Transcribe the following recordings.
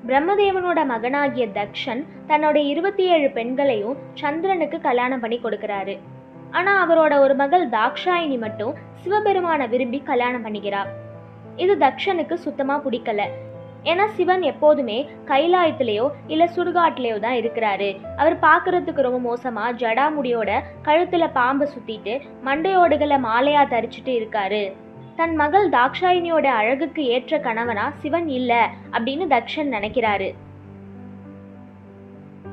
பிரம்மதேவனோட மகனாகிய தக்ஷன் தன்னோட 27 பெண்களையும் சந்திரனுக்கு கல்யாணம் பண்ணி கொடுக்கிறாரு. ஆனா அவரோட ஒரு மகள் தாக்ஷாயினி மட்டும் சிவபெருமான விரும்பி கல்யாணம் பண்ணிக்கிறா. இது தக்ஷனுக்கு சுத்தமா பிடிக்கல. ஏன்னா சிவன் எப்போதுமே கைலாயத்திலேயோ இல்ல சுடுகாட்டிலேயோ தான் இருக்கிறாரு. அவர் பார்க்கறதுக்கு ரொம்ப மோசமா ஜடாமுடியோட கழுத்துல பாம்பை சுத்திட்டு மண்டையோடுகளை மாலையா தரிச்சுட்டு இருக்காரு. தன் மகள் தாக்ஷாயினியோட அழகுக்கு ஏற்ற கணவனா சிவன் இல்ல அப்படின்னு தக்ஷன் நினைக்கிறாரு.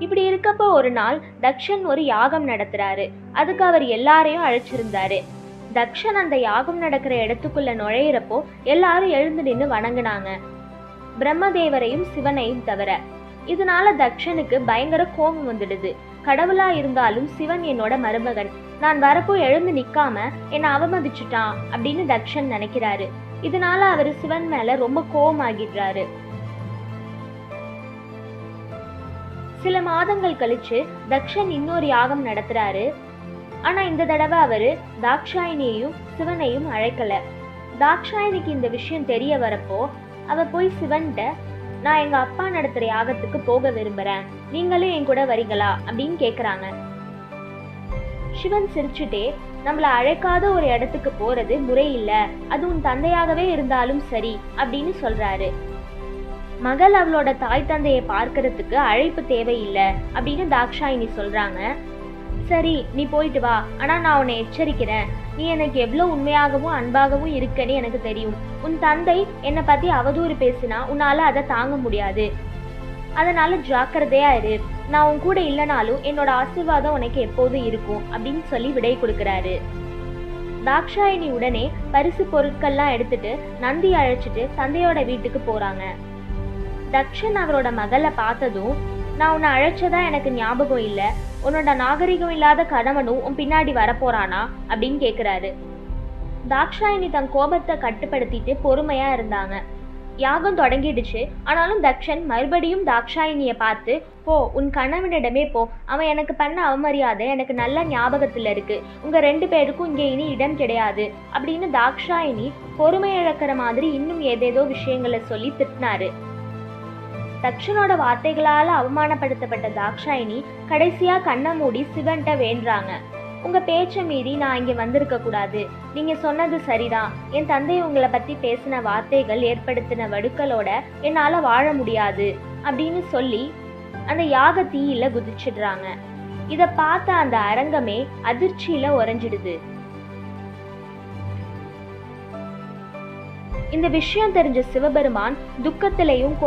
இப்படி இருக்கப்போ ஒரு நாள் தக்ஷன் ஒரு யாகம் நடத்துறாரு. அதுக்கு அவர் எல்லாரையும் அழைச்சிருந்தாரு. தக்ஷன் அந்த யாகம் நடக்கிற இடத்துக்குள்ள நுழையிறப்போ எல்லாரும் எழுந்து நின்று வணங்குனாங்க, பிரம்மதேவரையும் சிவனையும் தவிர. இதனால தக்ஷனுக்கு பயங்கர கோபம் வந்துடுது. கடவுளா இருந்தாலும் சிவன் என்னோட மருமகன், நான் வரப்போ எழுந்து நிக்காம என்னை அவமதிச்சுட்டான் அப்படின்னு தக்ஷன் நினைக்கிறாரு. இதனால அவரு சிவன் மேல ரொம்ப கோபமாகிடுறாரு. சில மாதங்கள் கழிச்சு தக்ஷன் இன்னொரு யாகம் நடத்துறாரு. ஆனா இந்த தடவை அவரு தாக்ஷாயினியையும் சிவனையும் அழைக்கல. தாக்ஷாயினிக்கு இந்த விஷயம் தெரிய வரப்போ அவ போய் சிவன்கிட்ட, நான் எங்க அப்பா நடத்துற யாகத்துக்கு போக விரும்புறேன், நீங்களும் என் கூட வரீங்களா அப்படின்னு கேக்குறாங்க. சிவன் சிரிச்சுட்டே, நம்மள அழைக்காத ஒரு இடத்துக்கு போறது முறை இல்ல, அது உன் தந்தையாகவே இருந்தாலும் சரி அப்படின்னு சொல்றாரு. மகள் அவளோட தாய் தந்தையை பார்க்கறதுக்கு அழைப்பு தேவையில்லை அப்படின்னு தாக்ஷாயினி சொல்றாங்க. சரி நீ போயிட்டு வா, ஆனா நான் உன்னை எச்சரிக்கிறேன், நீ எனக்கு எவ்வளவு உண்மையாகவும் அன்பாகவும் இருக்கன்னு எனக்கு தெரியும். உன் தந்தை என்னை பத்தி அவதூறு பேசினா உன்னால அதை தாங்க முடியாது, அதனால ஜாக்கிரதையா இரு. நான் உன் கூட இல்லைனாலும் என்னோட ஆசீர்வாதம் உனக்கு எப்போதும் இருக்கும் அப்படின்னு சொல்லி விடை கொடுக்கிறாரு. தாக்ஷாயினி உடனே பரிசு பொருட்கள்லாம் எடுத்துட்டு நந்தி அழைச்சிட்டு தந்தையோட வீட்டுக்கு போறாங்க. தக்ஷன் அவரோட மகளை பார்த்ததும், நான் உன்னை அழைச்சதா எனக்கு ஞாபகம் இல்ல, உன்னோட நாகரிகம் இல்லாத கணவனும் உன் பின்னாடி வரப்போறானா அப்படின்னு கேக்குறாரு. தாக்ஷாயினி தன் கோபத்தை கட்டுப்படுத்திட்டு பொறுமையா இருந்தாங்க. யாகம் தொடங்கிடுச்சு. ஆனாலும் தக்ஷன் மறுபடியும் தாக்ஷாயினிய பார்த்து, போ உன் கணவனிடமே போ, அவன் எனக்கு பண்ண அவமரியாதை எனக்கு நல்ல ஞாபகத்துல இருக்கு, உங்க 2 பேருக்கும் இங்கே இனி இடம் கிடையாது அப்படின்னு தாக்ஷாயினி பொறுமை இழக்கிற மாதிரி இன்னும் ஏதேதோ விஷயங்களை சொல்லி திட்டினாரு. தக்ஷனோட வார்த்தைகளால அவமானப்படுத்தப்பட்ட தாக்ஷாயினி கடைசியா கண்ணை மூடி சிவன்கிட்ட வேண்டுறாங்க, உங்க பேச்சை மீறி நான் இங்க வந்திருக்க கூடாது, நீங்க சொன்னது சரிதான், என் தந்தை உங்களை பத்தி பேசின வார்த்தைகள் ஏற்படுத்தின வடுக்களோட என்னால வாழ முடியாது அப்படின்னு சொல்லி அந்த யாக தீயில குதிச்சிடுறாங்க. இத பார்த்த அந்த அரங்கமே அதிர்ச்சியில உறைஞ்சிடுது. இந்த விஷயம் தெரிஞ்ச சிவபெருமான் துக்கத்திலையும்